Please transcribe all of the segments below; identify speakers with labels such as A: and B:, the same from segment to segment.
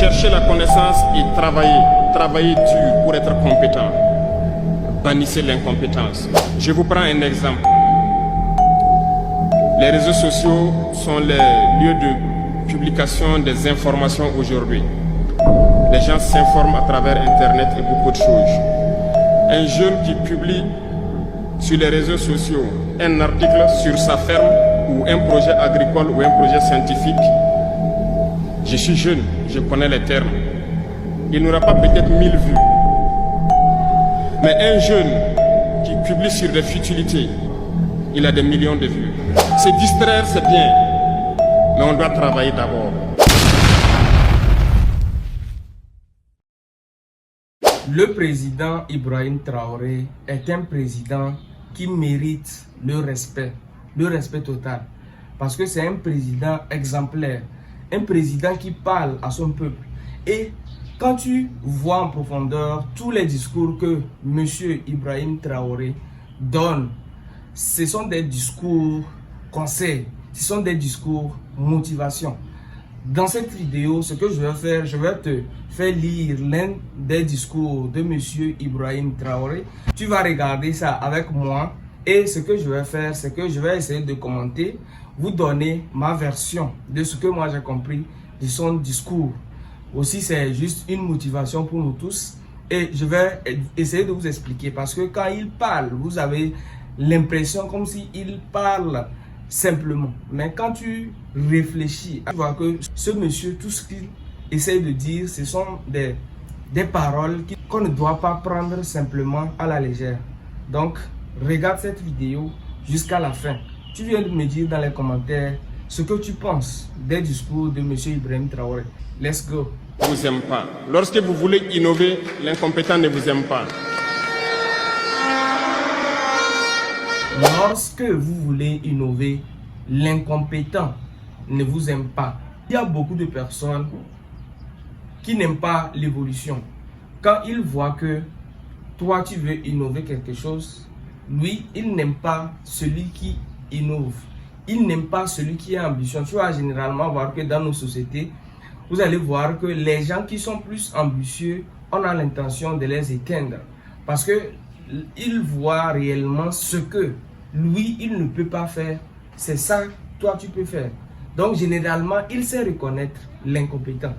A: Cherchez la connaissance et travaillez. Travaillez dur pour être compétent. Bannissez l'incompétence. Je vous prends un exemple. Les réseaux sociaux sont les lieux de publication des informations aujourd'hui. Les gens s'informent à travers Internet et beaucoup de choses. Un jeune qui publie sur les réseaux sociaux un article sur sa ferme ou un projet agricole ou un projet scientifique, je suis jeune, je connais les termes. Il n'aura pas peut-être 1000 vues. Mais un jeune qui publie sur des futilités, il a des millions de vues. Se distraire, c'est bien, mais on doit travailler d'abord.
B: Le président Ibrahim Traoré est un président qui mérite le respect total. Parce que c'est un président exemplaire, un président qui parle à son peuple. Et quand tu vois en profondeur tous les discours que M. Ibrahim Traoré donne, ce sont des discours conseils, ce sont des discours motivation. Dans cette vidéo, ce que je vais faire, je vais te faire lire l'un des discours de M. Ibrahim Traoré. Tu vas regarder ça avec moi et ce que je vais faire, c'est que je vais essayer de commenter, vous donner ma version de ce que moi j'ai compris de son discours. Aussi, c'est juste une motivation pour nous tous et je vais essayer de vous expliquer parce que quand il parle, vous avez l'impression comme s'il parle simplement. Mais quand tu réfléchis, tu vois que ce monsieur, tout ce qu'il essaie de dire, ce sont des paroles qu'on ne doit pas prendre simplement à la légère. Donc, regarde cette vidéo jusqu'à la fin. Tu viens de me dire dans les commentaires ce que tu penses des discours de M. Ibrahim Traoré. Let's go.
A: Ne vous aime pas. Lorsque vous voulez innover, l'incompétent ne vous aime pas.
B: Lorsque vous voulez innover, l'incompétent ne vous aime pas. Il y a beaucoup de personnes qui n'aiment pas l'évolution. Quand ils voient que toi, tu veux innover quelque chose, lui, il n'aime pas celui qui innove. Il n'aime pas celui qui est ambitieux. Tu vas généralement voir que dans nos sociétés, vous allez voir que les gens qui sont plus ambitieux, on a l'intention de les éteindre. Parce qu'ils voient réellement ce que lui, il ne peut pas faire. C'est ça, toi, tu peux faire. Donc, généralement, il sait reconnaître l'incompétent.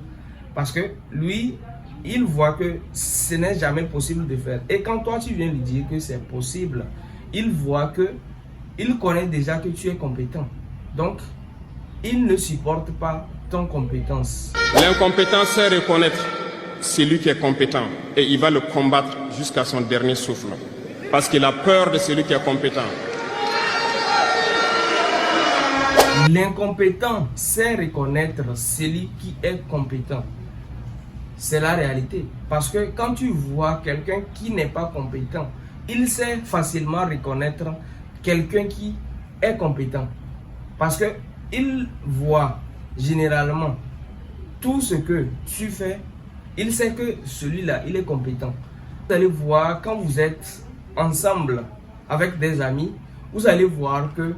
B: Parce que lui, il voit que ce n'est jamais possible de faire. Et quand toi, tu viens lui dire que c'est possible, il voit que, il connaît déjà que tu es compétent. Donc, il ne supporte pas ton compétence.
A: L'incompétent sait reconnaître celui qui est compétent. Et il va le combattre jusqu'à son dernier souffle. Parce qu'il a peur de celui qui est compétent.
B: L'incompétent sait reconnaître celui qui est compétent. C'est la réalité. Parce que quand tu vois quelqu'un qui n'est pas compétent, il sait facilement reconnaître quelqu'un qui est compétent. Parce que il voit généralement tout ce que tu fais, il sait que celui-là, il est compétent. Vous allez voir quand vous êtes ensemble avec des amis, vous allez voir que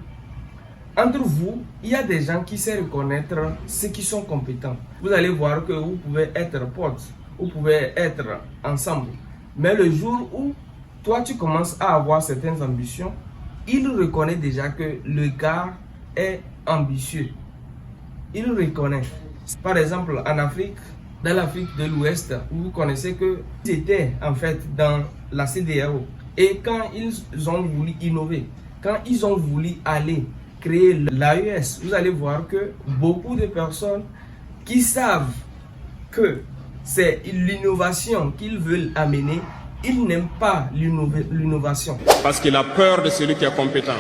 B: entre vous, il y a des gens qui savent reconnaître ceux qui sont compétents. Vous allez voir que vous pouvez être potes, vous pouvez être ensemble. Mais le jour où toi tu commences à avoir certaines ambitions, il reconnaît déjà que le gars est ambitieux. Il reconnaît. Par exemple, en Afrique, dans l'Afrique de l'Ouest, vous connaissez qu'ils étaient en fait dans la CEDEAO. Et quand ils ont voulu innover, quand ils ont voulu aller créer l'AES, vous allez voir que beaucoup de personnes qui savent que c'est l'innovation qu'ils veulent amener, ils n'aiment pas l'innovation.
A: Parce qu'il a peur de celui qui est compétent.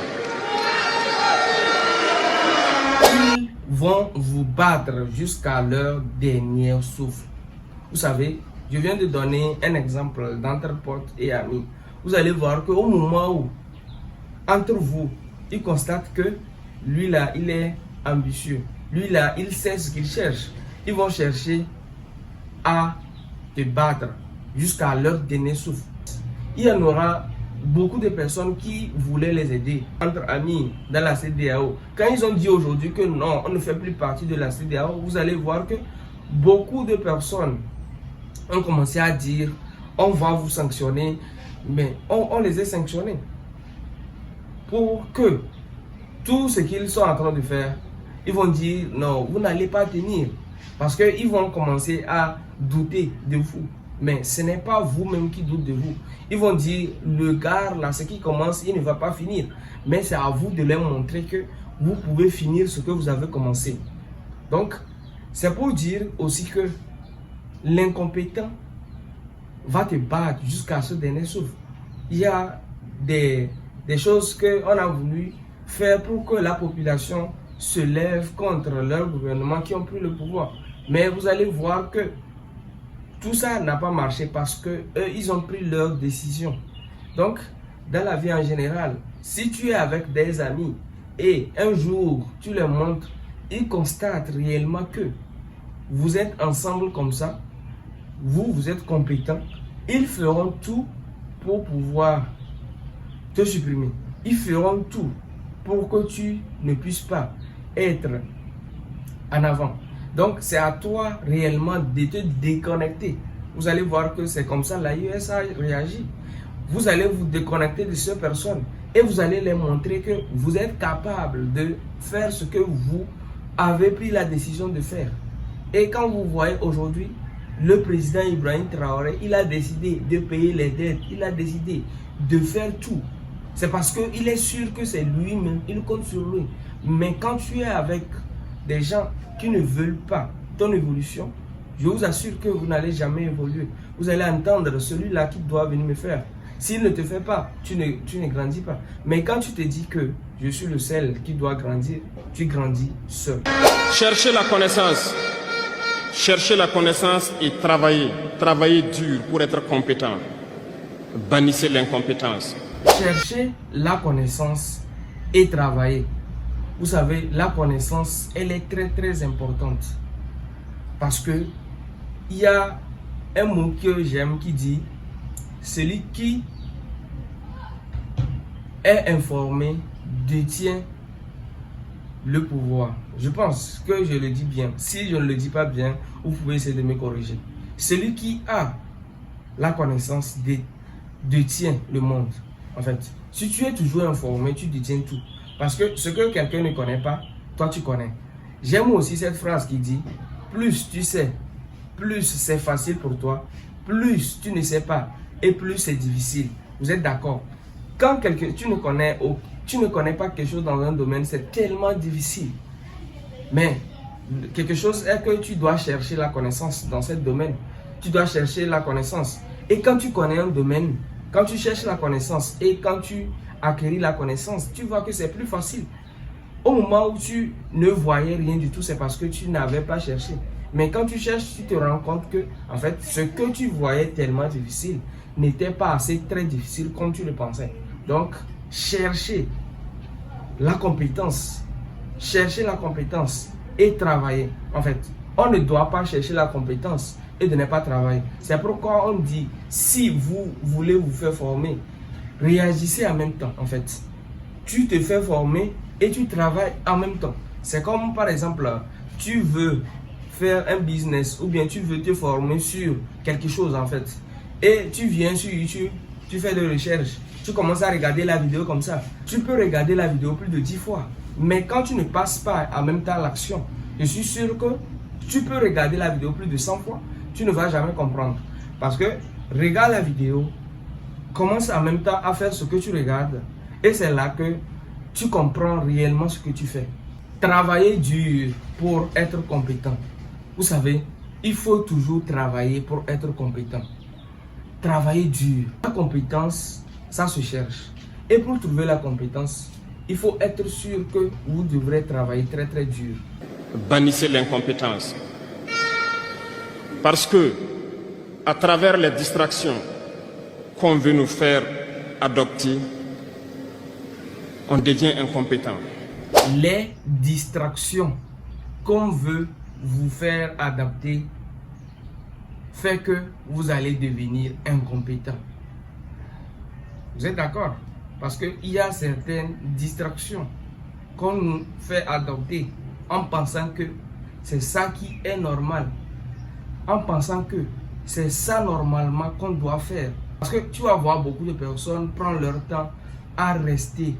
B: Ils vont vous battre jusqu'à leur dernier souffle. Vous savez, je viens de donner un exemple d'entre potes et amis. Vous allez voir qu'au moment où, entre vous, ils constatent que lui là, il est ambitieux. Lui là, il sait ce qu'il cherche. Ils vont chercher à te battre jusqu'à leur dernier souffle. Il y en aura beaucoup de personnes qui voulaient les aider. Entre amis dans la CEDEAO, quand ils ont dit aujourd'hui que non, on ne fait plus partie de la CEDEAO, vous allez voir que beaucoup de personnes ont commencé à dire on va vous sanctionner, mais on les a sanctionnés pour que tout ce qu'ils sont en train de faire, ils vont dire non, vous n'allez pas tenir, parce qu'ils vont commencer à douter de vous. Mais ce n'est pas vous-même qui doute de vous. Ils vont dire, le gars là, ce qui commence, il ne va pas finir. Mais c'est à vous de leur montrer que vous pouvez finir ce que vous avez commencé. Donc, c'est pour dire aussi que l'incompétent va te battre jusqu'à ce dernier souffle. Il y a des choses qu'on a voulu faire pour que la population se lève contre leur gouvernement qui ont pris le pouvoir. Mais vous allez voir que tout ça n'a pas marché parce que eux, ils ont pris leur décision. Donc, dans la vie en général, si tu es avec des amis et un jour tu leur montres, ils constatent réellement que vous êtes ensemble comme ça, vous êtes compétents, ils feront tout pour pouvoir te supprimer. Ils feront tout pour que tu ne puisses pas être en avant. Donc, c'est à toi réellement de te déconnecter. Vous allez voir que c'est comme ça l'AES a réagi. Vous allez vous déconnecter de ces personnes et vous allez leur montrer que vous êtes capable de faire ce que vous avez pris la décision de faire. Et quand vous voyez aujourd'hui, le président Ibrahim Traoré, il a décidé de payer les dettes, il a décidé de faire tout. C'est parce qu'il est sûr que c'est lui-même, il compte sur lui. Mais quand tu es avec des gens qui ne veulent pas ton évolution, je vous assure que vous n'allez jamais évoluer. Vous allez entendre celui-là qui doit venir me faire. S'il ne te fait pas, tu ne grandis pas. Mais quand tu te dis que je suis le seul qui doit grandir, tu grandis seul.
A: Cherchez la connaissance. Cherchez la connaissance et travaillez. Travaillez dur pour être compétent. Bannissez l'incompétence.
B: Cherchez la connaissance et travaillez. Vous savez, la connaissance, elle est très très importante. Parce que il y a un mot que j'aime qui dit celui qui est informé détient le pouvoir. Je pense que je le dis bien. Si je ne le dis pas bien, vous pouvez essayer de me corriger. Celui qui a la connaissance détient le monde. En fait, si tu es toujours informé, tu détiens tout. Parce que ce que quelqu'un ne connaît pas, toi tu connais. J'aime aussi cette phrase qui dit, plus tu sais, plus c'est facile pour toi, plus tu ne sais pas et plus c'est difficile. Vous êtes d'accord? Quand tu ne connais pas quelque chose dans un domaine, c'est tellement difficile. Mais quelque chose est que tu dois chercher la connaissance dans ce domaine. Tu dois chercher la connaissance. Et quand tu connais un domaine, quand tu cherches la connaissance et quand tu acquéris la connaissance, tu vois que c'est plus facile. Au moment où tu ne voyais rien du tout, c'est parce que tu n'avais pas cherché. Mais quand tu cherches, tu te rends compte que, en fait, ce que tu voyais tellement difficile n'était pas assez très difficile comme tu le pensais. Donc, cherchez la compétence. Cherchez la compétence et travailler. En fait, on ne doit pas chercher la compétence et de ne pas travailler. C'est pourquoi on dit, si vous voulez vous faire former, réagissez en même temps. En fait, tu te fais former et tu travailles en même temps. C'est comme par exemple, tu veux faire un business ou bien tu veux te former sur quelque chose en fait. Et tu viens sur YouTube, tu fais des recherches, tu commences à regarder la vidéo comme ça. Tu peux regarder la vidéo plus de 10 fois. Mais quand tu ne passes pas en même temps l'action, je suis sûr que tu peux regarder la vidéo plus de 100 fois. Tu ne vas jamais comprendre. Parce que regarde la vidéo, commence en même temps à faire ce que tu regardes. Et c'est là que tu comprends réellement ce que tu fais. Travailler dur pour être compétent. Vous savez, il faut toujours travailler pour être compétent. Travailler dur. La compétence, ça se cherche. Et pour trouver la compétence, il faut être sûr que vous devrez travailler très très dur.
A: Bannissez l'incompétence. Parce que, à travers les distractions qu'on veut nous faire adopter, on devient incompétent.
B: Les distractions qu'on veut vous faire adapter fait que vous allez devenir incompétent. Vous êtes d'accord? Parce qu'il y a certaines distractions qu'on nous fait adopter en pensant que c'est ça qui est normal. en pensant que c'est ça normalement qu'on doit faire. Parce que tu vas voir beaucoup de personnes prendre leur temps à rester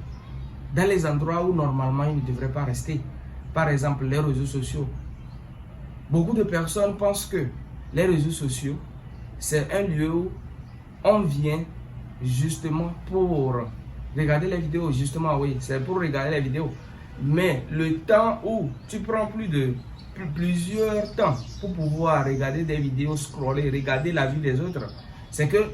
B: dans les endroits où normalement ils ne devraient pas rester. Par exemple, les réseaux sociaux. Beaucoup de personnes pensent que les réseaux sociaux, c'est un lieu où on vient justement pour regarder les vidéos. Justement, oui, c'est pour regarder les vidéos. Mais le temps où tu prends plusieurs temps pour pouvoir regarder des vidéos, scroller, regarder la vie des autres, c'est que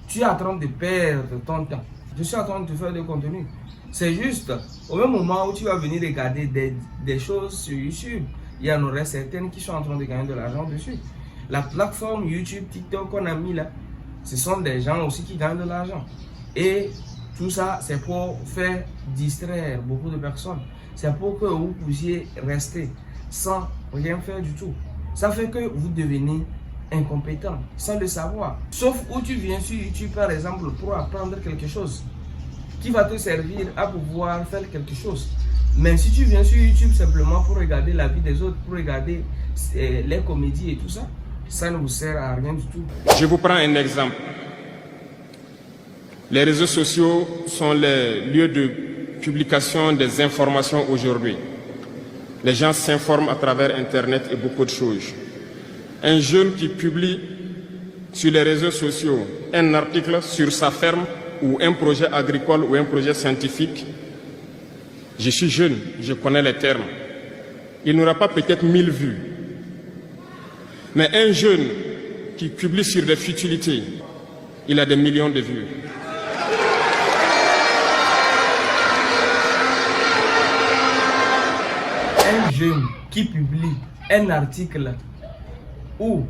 B: tu es en train de perdre ton temps. Je suis en train de te faire des contenus. C'est juste, au même moment où tu vas venir regarder des choses sur YouTube, il y en aurait certaines qui sont en train de gagner de l'argent dessus. La plateforme YouTube, TikTok qu'on a mis là, ce sont des gens aussi qui gagnent de l'argent. Et tout ça, c'est pour faire distraire beaucoup de personnes. C'est pour que vous puissiez rester sans rien faire du tout. Ça fait que vous devenez incompétent sans le savoir. Sauf où tu viens sur YouTube par exemple pour apprendre quelque chose qui va te servir à pouvoir faire quelque chose. Mais si tu viens sur YouTube simplement pour regarder la vie des autres, pour regarder les comédies et tout ça, ça ne vous sert à rien du tout.
A: Je vous prends un exemple. Les réseaux sociaux sont les lieux de publication des informations aujourd'hui. Les gens s'informent à travers Internet et beaucoup de choses. Un jeune qui publie sur les réseaux sociaux un article sur sa ferme ou un projet agricole ou un projet scientifique, je suis jeune, je connais les termes. Il n'aura pas peut-être 1000 vues. Mais un jeune qui publie sur des futilités, il a des millions de vues.
B: Un jeune qui publie un article ou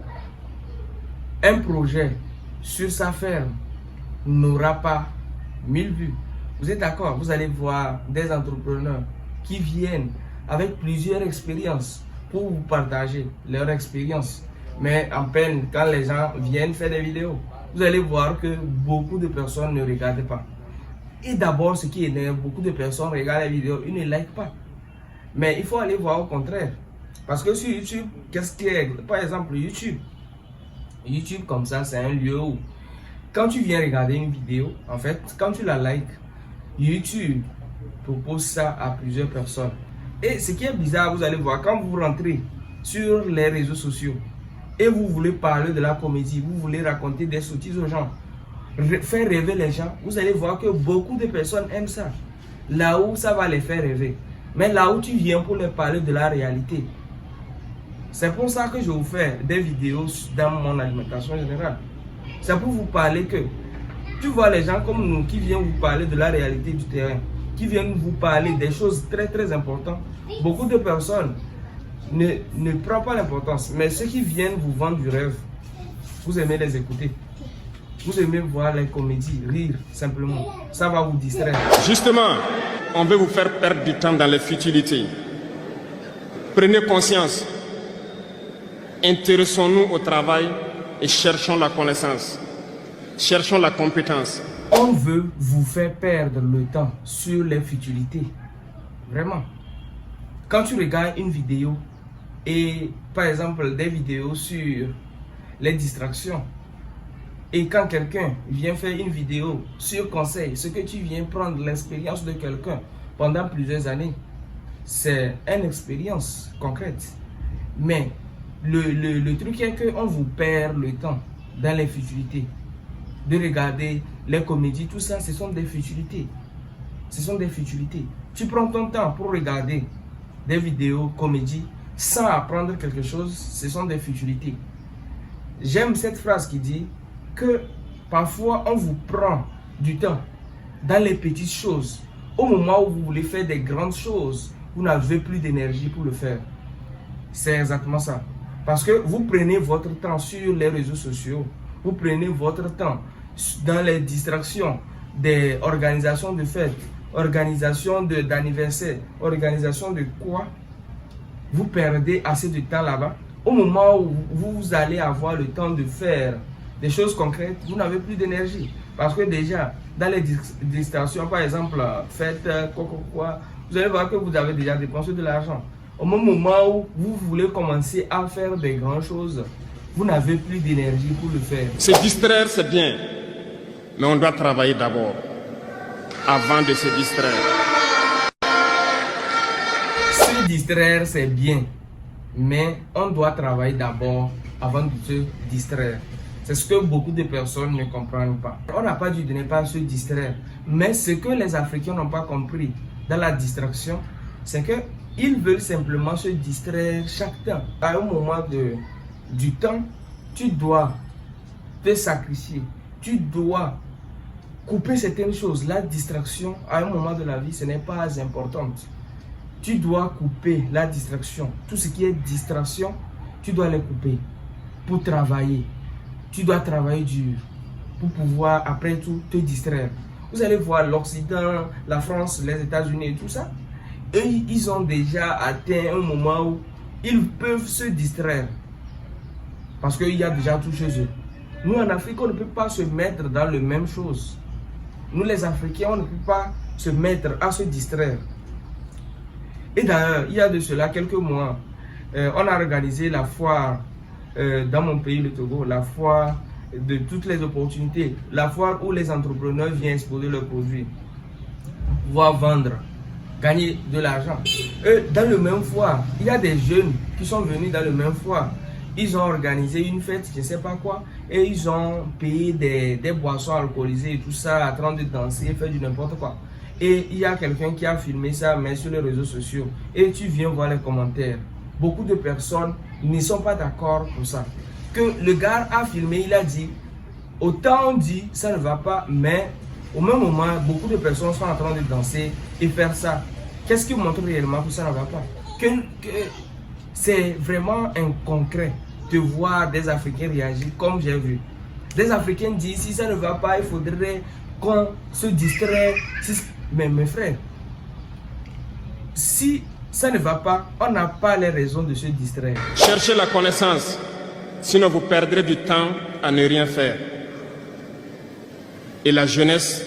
B: un projet sur sa ferme n'aura pas 1000 vues. Vous êtes d'accord? Vous allez voir des entrepreneurs qui viennent avec plusieurs expériences pour vous partager leur expérience. Mais en peine, quand les gens viennent faire des vidéos, vous allez voir que beaucoup de personnes ne regardent pas. Et d'abord, ce qui énerve, beaucoup de personnes regardent les vidéos, ils ne likent pas. Mais il faut aller voir au contraire. Parce que sur YouTube, qu'est-ce qui est? Par exemple, YouTube comme ça, c'est un lieu où, quand tu viens regarder une vidéo, en fait, quand tu la likes, YouTube propose ça à plusieurs personnes. Et ce qui est bizarre, vous allez voir, quand vous rentrez sur les réseaux sociaux et vous voulez parler de la comédie, vous voulez raconter des sottises aux gens, faire rêver les gens, vous allez voir que beaucoup de personnes aiment ça. Là où ça va les faire rêver. Mais là où tu viens pour leur parler de la réalité, c'est pour ça que je vous fais des vidéos dans mon alimentation générale. C'est pour vous parler que tu vois les gens comme nous qui viennent vous parler de la réalité du terrain, qui viennent vous parler des choses très très importantes. Beaucoup de personnes ne prennent pas l'importance, mais ceux qui viennent vous vendre du rêve, vous aimez les écouter. Vous aimez voir les comédies, rire simplement. Ça va vous distraire.
A: Justement, on veut vous faire perdre du temps dans les futilités. Prenez conscience. Intéressons-nous au travail et cherchons la connaissance. Cherchons la compétence.
B: On veut vous faire perdre le temps sur les futilités. Vraiment. Quand tu regardes une vidéo et par exemple des vidéos sur les distractions, et quand quelqu'un vient faire une vidéo sur conseil, ce que tu viens prendre l'expérience de quelqu'un pendant plusieurs années, c'est une expérience concrète. Mais le truc est qu'on vous perd le temps dans les futilités. De regarder les comédies, tout ça, ce sont des futilités. Ce sont des futilités. Tu prends ton temps pour regarder des vidéos comédies sans apprendre quelque chose, ce sont des futilités. J'aime cette phrase qui dit que parfois on vous prend du temps dans les petites choses. Au moment où vous voulez faire des grandes choses, vous n'avez plus d'énergie pour le faire. C'est exactement ça. Parce que vous prenez votre temps sur les réseaux sociaux, vous prenez votre temps dans les distractions des organisations de fêtes, organisation d'anniversaire, organisation de quoi, vous perdez assez de temps là-bas. Au moment où vous allez avoir le temps de faire des choses concrètes, vous n'avez plus d'énergie. Parce que déjà, dans les distractions, par exemple, faites quoi, vous allez voir que vous avez déjà dépensé de l'argent. Au moment où vous voulez commencer à faire des grandes choses, vous n'avez plus d'énergie pour le faire.
A: Se distraire, c'est bien, mais on doit travailler d'abord, avant de se distraire.
B: Se distraire, c'est bien, mais on doit travailler d'abord avant de se distraire. C'est ce que beaucoup de personnes ne comprennent pas. On n'a pas dit de ne pas se distraire, mais ce que les Africains n'ont pas compris dans la distraction, c'est qu'ils veulent simplement se distraire chaque temps. À un moment du temps, tu dois te sacrifier, tu dois couper certaines choses. La distraction, à un moment de la vie, ce n'est pas important. Tu dois couper la distraction. Tout ce qui est distraction, tu dois les couper pour travailler. Tu dois travailler dur pour pouvoir, après tout, te distraire. Vous allez voir l'Occident, la France, les États-Unis et tout ça. Eux, ils ont déjà atteint un moment où ils peuvent se distraire. Parce qu'il y a déjà tout chez eux. Nous, en Afrique, on ne peut pas se mettre dans les mêmes choses. Nous, les Africains, on ne peut pas se mettre à se distraire. Et d'ailleurs, il y a de cela quelques mois, on a organisé la foire dans mon pays, le Togo, la foire de toutes les opportunités, la foire où les entrepreneurs viennent exposer leurs produits, pouvoir vendre, gagner de l'argent. Dans le même foire, il y a des jeunes qui sont venus dans le même foire. Ils ont organisé une fête, je ne sais pas quoi, et ils ont payé des boissons alcoolisées et tout ça, en train de danser, faire du n'importe quoi. Et il y a quelqu'un qui a filmé ça, mais sur les réseaux sociaux, et tu viens voir les commentaires. Beaucoup de personnes ne sont pas d'accord pour ça. Que le gars a filmé, il a dit, autant on dit ça ne va pas, mais au même moment, beaucoup de personnes sont en train de danser et faire ça. Qu'est-ce qui montre réellement que ça ne va pas? Que c'est vraiment inconcret de voir des Africains réagir comme j'ai vu. Des Africains disent, si ça ne va pas, il faudrait qu'on se distrait. Mais mes frères, si ça ne va pas, on n'a pas les raisons de se distraire.
A: Cherchez la connaissance, sinon vous perdrez du temps à ne rien faire. Et la jeunesse,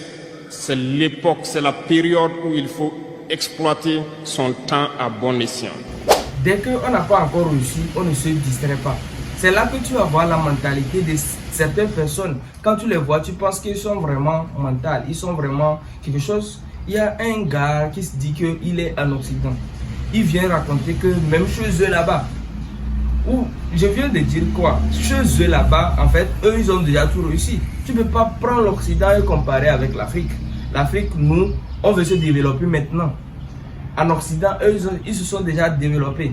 A: c'est l'époque, c'est la période où il faut exploiter son temps à bon escient.
B: Dès qu'on n'a pas encore réussi, on ne se distrait pas. C'est là que tu vas voir la mentalité de certaines personnes. Quand tu les vois, tu penses qu'ils sont vraiment mentaux, ils sont vraiment quelque chose. Il y a un gars qui se dit qu'il est en Occident. Il vient raconter que même chez eux là-bas, ou je viens de dire quoi, chez eux là-bas, en fait, eux ils ont déjà tout réussi. Tu ne peux pas prendre l'Occident et comparer avec l'Afrique. L'Afrique, nous, on veut se développer maintenant. En Occident, eux ils se sont déjà développés.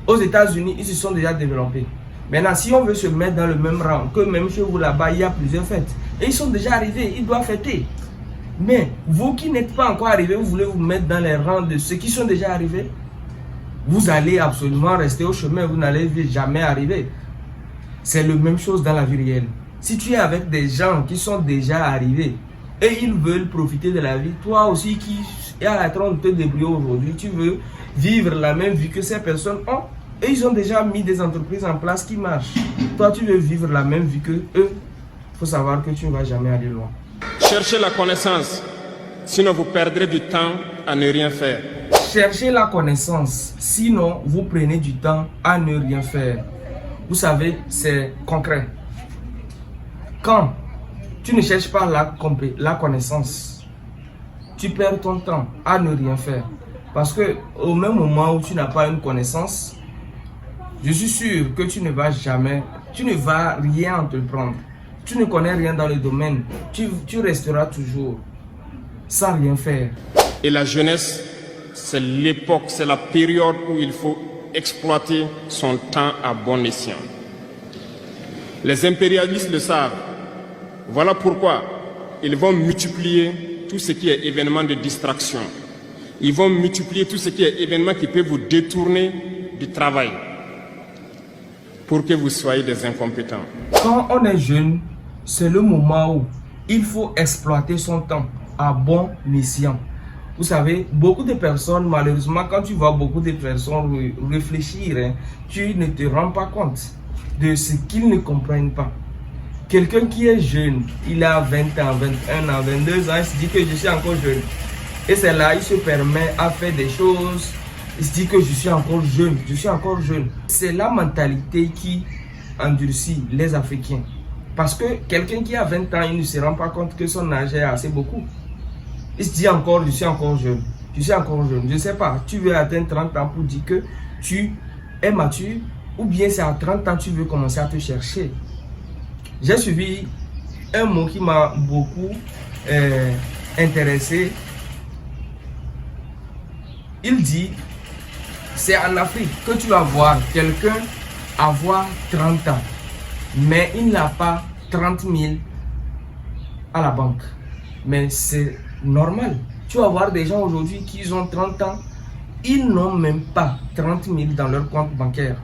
B: Aux États-Unis, ils se sont déjà développés. Maintenant, si on veut se mettre dans le même rang, que même chez vous là-bas, il y a plusieurs fêtes. Et ils sont déjà arrivés, ils doivent fêter. Mais vous qui n'êtes pas encore arrivés, vous voulez vous mettre dans les rangs de ceux qui sont déjà arrivés? Vous allez absolument rester au chemin, vous n'allez jamais arriver. C'est la même chose dans la vie réelle. Si tu es avec des gens qui sont déjà arrivés et ils veulent profiter de la vie, toi aussi qui es en train de te débrouiller aujourd'hui, tu veux vivre la même vie que ces personnes ont. Et ils ont déjà mis des entreprises en place qui marchent. Toi, tu veux vivre la même vie que eux. Il faut savoir que tu ne vas jamais aller loin.
A: Cherchez la connaissance, sinon vous perdrez du temps à ne rien faire.
B: Cherchez la connaissance, sinon vous prenez du temps à ne rien faire. Vous savez, c'est concret. Quand tu ne cherches pas la connaissance, tu perds ton temps à ne rien faire. Parce que au même moment où tu n'as pas une connaissance, je suis sûr que tu ne vas rien entreprendre. Tu ne connais rien dans le domaine, tu resteras toujours sans rien faire.
A: Et la jeunesse, c'est l'époque, c'est la période où il faut exploiter son temps à bon escient. Les impérialistes le savent. Voilà pourquoi ils vont multiplier tout ce qui est événement de distraction. Ils vont multiplier tout ce qui est événement qui peut vous détourner du travail pour que vous soyez des incompétents.
B: Quand on est jeune, c'est le moment où il faut exploiter son temps à bon escient. Vous savez, beaucoup de personnes, malheureusement, quand tu vois beaucoup de personnes réfléchir, tu ne te rends pas compte de ce qu'ils ne comprennent pas. Quelqu'un qui est jeune, il a 20 ans, 21 ans, 22 ans, il se dit que je suis encore jeune. Et c'est là, il se permet à faire des choses. Il se dit que je suis encore jeune, je suis encore jeune. C'est la mentalité qui endurci les Africains. Parce que quelqu'un qui a 20 ans, il ne se rend pas compte que son âge est assez beaucoup. Il se dit encore, je suis encore jeune. Je suis encore jeune. Je ne sais pas, tu veux atteindre 30 ans pour dire que tu es mature, ou bien c'est à 30 ans que tu veux commencer à te chercher. J'ai suivi un mot qui m'a beaucoup intéressé. Il dit, c'est en Afrique que tu vas voir quelqu'un avoir 30 ans, mais il n'a pas 30 000 à la banque. Mais c'est normal. Tu vas voir des gens aujourd'hui qui ont 30 ans, ils n'ont même pas 30 000 dans leur compte bancaire.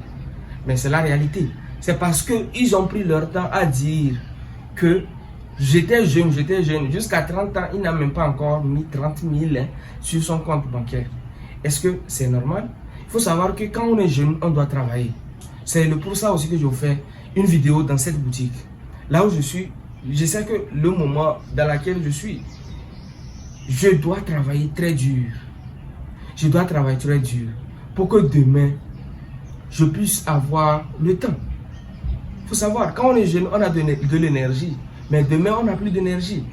B: Mais c'est la réalité. C'est parce qu'ils ont pris leur temps à dire que j'étais jeune. Jusqu'à 30 ans, il n'a même pas encore mis 30 000 sur son compte bancaire. Est-ce que c'est normal? Il faut savoir que quand on est jeune, on doit travailler. C'est pour ça aussi que je vous fais une vidéo dans cette boutique. Là où je suis, je sais que le moment dans lequel je suis, je dois travailler très dur. Je dois travailler très dur pour que demain, je puisse avoir le temps. Il faut savoir, quand on est jeune, on a de l'énergie. Mais demain, on n'a plus d'énergie.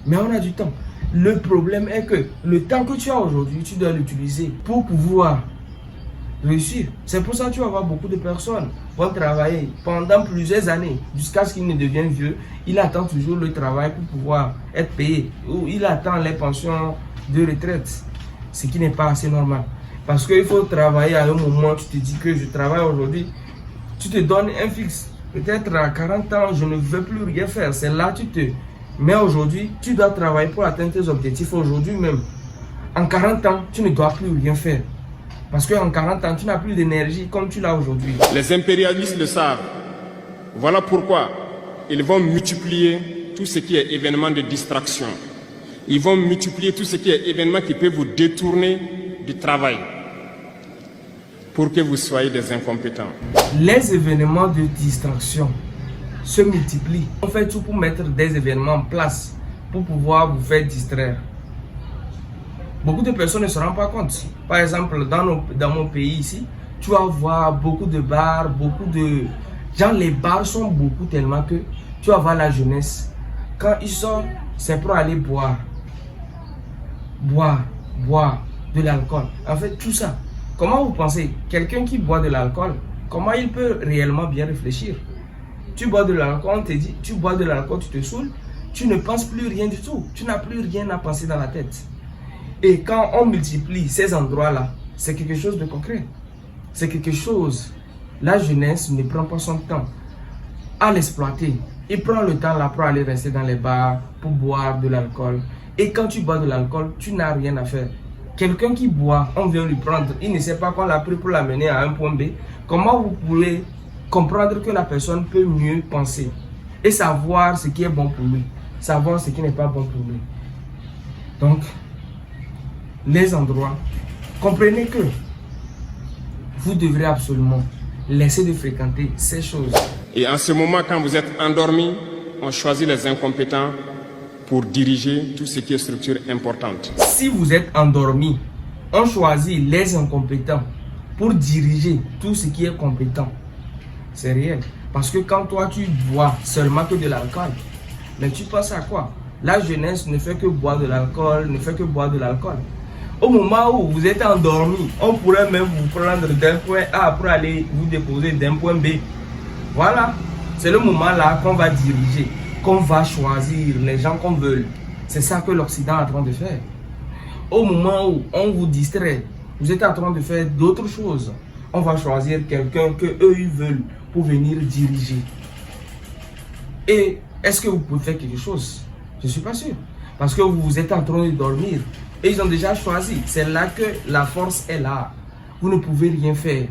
B: Mais on a du temps. Le problème est que le temps que tu as aujourd'hui, tu dois l'utiliser pour pouvoir réussir. C'est pour ça que tu vas voir beaucoup de personnes vont travailler pendant plusieurs années jusqu'à ce qu'ils ne deviennent vieux. Il attend toujours le travail pour pouvoir être payé. Ou il attend les pensions de retraite. Ce qui n'est pas assez normal. Parce qu'il faut travailler à un moment, tu te dis que je travaille aujourd'hui. Tu te donnes un fixe. Peut-être à 40 ans, je ne veux plus rien faire. C'est là que tu te... Mais aujourd'hui, tu dois travailler pour atteindre tes objectifs aujourd'hui même. En 40 ans, tu ne dois plus rien faire. Parce qu'en 40 ans, tu n'as plus d'énergie comme tu l'as aujourd'hui.
A: Les impérialistes le savent. Voilà pourquoi ils vont multiplier tout ce qui est événement de distraction. Ils vont multiplier tout ce qui est événement qui peut vous détourner du travail pour que vous soyez des incompétents.
B: Les événements de distraction se multiplient. On fait tout pour mettre des événements en place pour pouvoir vous faire distraire. Beaucoup de personnes ne se rendent pas compte. Par exemple, dans mon pays ici, tu vas voir beaucoup de bars, beaucoup de... Genre, les bars sont beaucoup tellement que tu vas voir la jeunesse. Quand ils sortent, c'est pour aller boire. Boire de l'alcool. En fait, tout ça. Comment vous pensez, quelqu'un qui boit de l'alcool, comment il peut réellement bien réfléchir? Tu bois de l'alcool, on te dit, tu bois de l'alcool, tu te saoules, tu ne penses plus rien du tout. Tu n'as plus rien à penser dans la tête. Et quand on multiplie ces endroits-là, c'est quelque chose de concret. C'est quelque chose. La jeunesse ne prend pas son temps à l'exploiter. Il prend le temps là pour aller rester dans les bars, pour boire de l'alcool. Et quand tu bois de l'alcool, tu n'as rien à faire. Quelqu'un qui boit, on vient lui prendre, il ne sait pas qu'on l'a pris pour l'amener à un point B. Comment vous pouvez comprendre que la personne peut mieux penser et savoir ce qui est bon pour lui, savoir ce qui n'est pas bon pour lui? Donc, les endroits, comprenez que vous devrez absolument laisser de fréquenter ces choses.
A: Et en ce moment, quand vous êtes endormi, on choisit les incompétents pour diriger tout ce qui est structure importante.
B: Si vous êtes endormi, on choisit les incompétents pour diriger tout ce qui est compétent. C'est réel. Parce que quand toi tu bois seulement que de l'alcool, mais tu penses à quoi? La jeunesse ne fait que boire de l'alcool, ne fait que boire de l'alcool. Au moment où vous êtes endormi, on pourrait même vous prendre d'un point A pour aller vous déposer d'un point B. Voilà, c'est le moment là qu'on va diriger, qu'on va choisir les gens qu'on veut. C'est ça que l'Occident est en train de faire. Au moment où on vous distrait, vous êtes en train de faire d'autres choses. On va choisir quelqu'un que eux ils veulent pour venir diriger. Et est-ce que vous pouvez faire quelque chose? Je ne suis pas sûr. Parce que vous êtes en train de dormir. Et ils ont déjà choisi. C'est là que la force est là. Vous ne pouvez rien faire.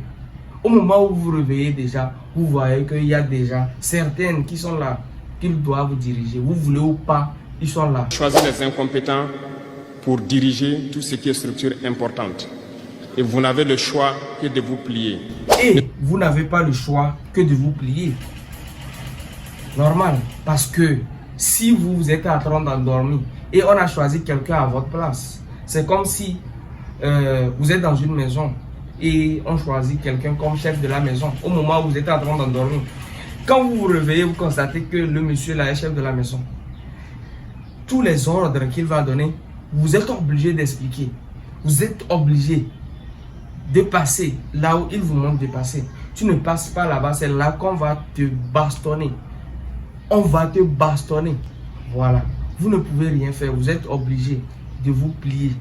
B: Au moment où vous vous réveillez déjà, vous voyez qu'il y a déjà certaines qui sont là, qu'ils doivent vous diriger. Vous voulez ou pas, ils sont là.
A: Choisir les incompétents pour diriger tout ce qui est structure importante. Et vous n'avez le choix que de vous plier.
B: Et vous n'avez pas le choix que de vous plier. Normal. Parce que si vous êtes en train d'endormir et on a choisi quelqu'un à votre place, c'est comme si vous êtes dans une maison et on choisit quelqu'un comme chef de la maison au moment où vous êtes en train d'endormir. Quand vous vous réveillez, vous constatez que le monsieur là est chef de la maison. Tous les ordres qu'il va donner, vous êtes obligé d'expliquer. Vous êtes obligé de passer là où il vous montre de passer. Tu ne passes pas là-bas, c'est là qu'on va te bastonner. On va te bastonner. Voilà. Vous ne pouvez rien faire. Vous êtes obligé de vous plier.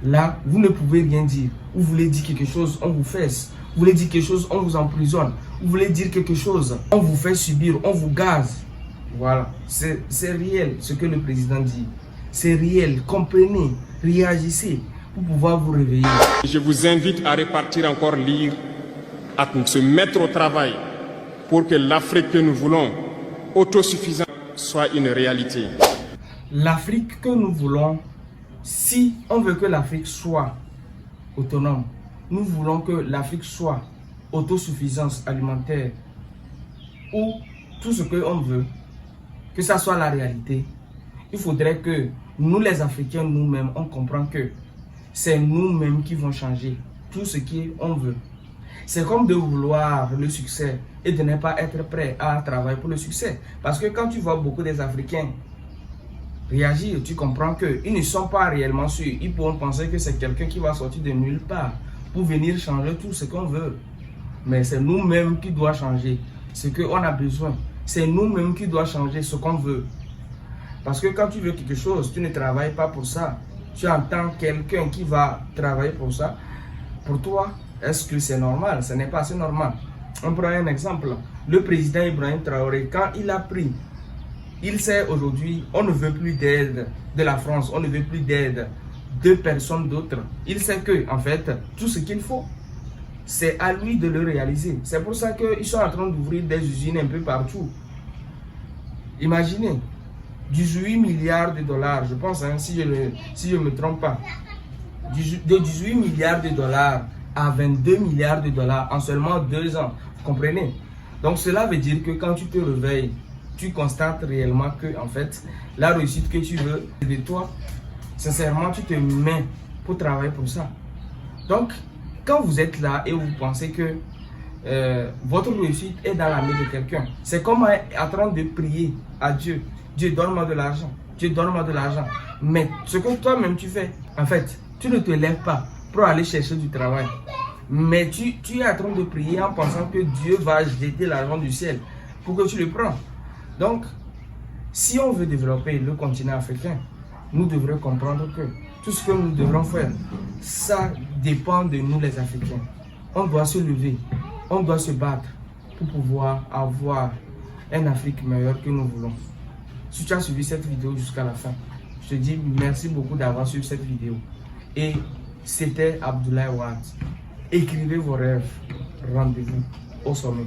B: Là, vous ne pouvez rien dire. Vous voulez dire quelque chose, on vous fesse. Vous voulez dire quelque chose, on vous emprisonne. Vous voulez dire quelque chose, on vous fait subir, on vous gaze. Voilà. C'est réel ce que le président dit. C'est réel. Comprenez, réagissez pour pouvoir vous réveiller.
A: Je vous invite à repartir encore lire, à se mettre au travail pour que l'Afrique que nous voulons, autosuffisante, soit une réalité.
B: L'Afrique que nous voulons, si on veut que l'Afrique soit autonome, nous voulons que l'Afrique soit autosuffisance alimentaire ou tout ce qu'on veut, que ça soit la réalité, il faudrait que nous les Africains nous-mêmes, on comprend que c'est nous-mêmes qui vont changer tout ce qu'on veut. C'est comme de vouloir le succès et de ne pas être prêt à travailler pour le succès. Parce que quand tu vois beaucoup des Africains réagir, tu comprends qu'ils ne sont pas réellement sûrs. Ils pourront penser que c'est quelqu'un qui va sortir de nulle part pour venir changer tout ce qu'on veut. Mais c'est nous-mêmes qui doit changer ce qu'on a besoin. C'est nous-mêmes qui doit changer ce qu'on veut. Parce que quand tu veux quelque chose, tu ne travailles pas pour ça. Tu entends quelqu'un qui va travailler pour ça. Pour toi, est-ce que c'est normal? Ce n'est pas assez normal. On prend un exemple. Le président Ibrahim Traoré, quand il a pris, il sait aujourd'hui, on ne veut plus d'aide de la France, on ne veut plus d'aide de personne d'autre. Il sait que, en fait, tout ce qu'il faut, c'est à lui de le réaliser. C'est pour ça qu'ils sont en train d'ouvrir des usines un peu partout. Imaginez, 18 milliards de dollars, je pense, hein, si je ne me trompe pas, de 18 milliards de dollars à 22 milliards de dollars en seulement 2 ans. Vous comprenez? Donc cela veut dire que quand tu te réveilles, tu constates réellement que en fait, la réussite que tu veux de toi, sincèrement, tu te mets pour travailler pour ça. Donc, quand vous êtes là et vous pensez que votre réussite est dans la main de quelqu'un, c'est comme en train de prier à Dieu. Dieu, donne-moi de l'argent. Dieu, donne-moi de l'argent. Mais ce que toi-même tu fais, en fait, tu ne te lèves pas pour aller chercher du travail. Mais tu es en train de prier en pensant que Dieu va jeter l'argent du ciel pour que tu le prends. Donc, si on veut développer le continent africain, nous devrons comprendre que tout ce que nous devrons faire, ça dépend de nous les Africains. On doit se lever, on doit se battre pour pouvoir avoir une Afrique meilleure que nous voulons. Si tu as suivi cette vidéo jusqu'à la fin, je te dis merci beaucoup d'avoir suivi cette vidéo. Et c'était Abdoulaye Wade. Écrivez vos rêves. Rendez-vous au sommet.